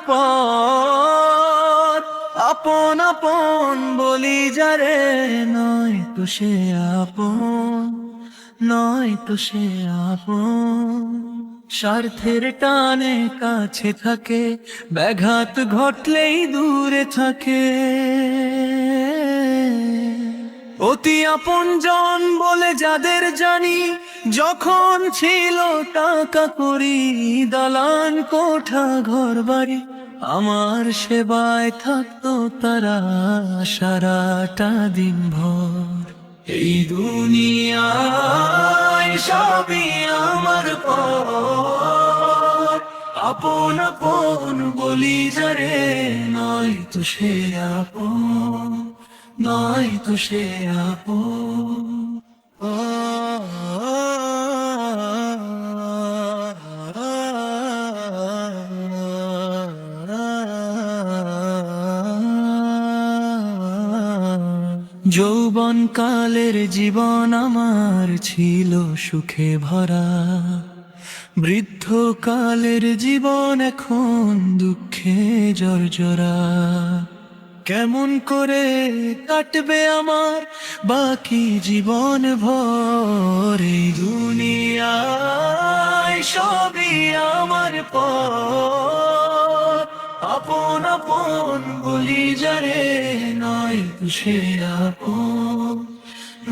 পর। আপন আপন বলি যারে, নয় তো সে আপন, নয় তো সে আপন। স্বার্থের টানে কাছে থাকে, ব্যাঘাত ঘটলেই দূরে থাকে। অতি আপনজন বলে যাদের জানি, যখন ছিল টাকা কড়ি, দালান কোঠা ঘর বাড়ি, আমার সেবায় থাকতো তারা সারাটা দিন ভর। এই দুনিয়ায় সবই আমার পর। আপন আপন বলি যারে, নয় তো সে আপন, নয় তো সে আপন। যৌবন কালের জীবন আমার ছিল সুখে ভরা, বৃদ্ধ কালের জীবন এখন দুঃখে জর্জরা। কেমন করে কাটবে আমার বাকি জীবন ভর? এই দুনিয়ায় সবই আমার পর। আপন আপন বলি যারে, নয় তো সে আপন,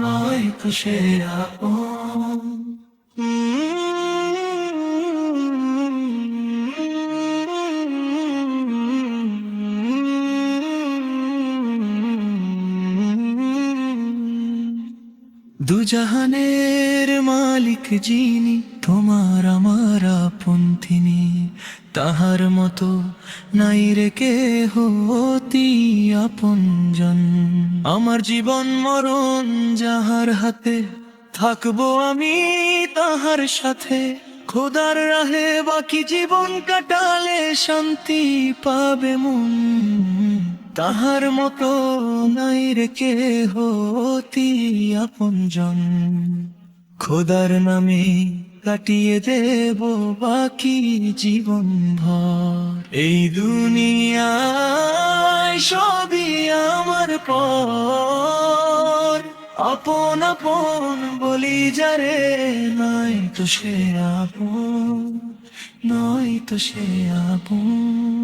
নয় তো সে আপন। দুজাহানের মালিক যিনি, তোমার আমার আপন তিনি, তাহার মতো নাই রে কেহ অতি আপনজন। আমার জীবন মরণ যাহার হাতে, থাকবো আমি তাহার সাথে। খোদার রাহে বাকি জীবন কাটালে শান্তি পাবে মন, তাহার মতো নাই রে কেহ অতি আপনজন। খোদার নামে কাটিয়ে দেব বাকি জীবন ভর। এই দুনিয়ায় সবই আমার পর। আপন আপন বলি যারে, নয় তো সে আপন, নয় তো সে আপন।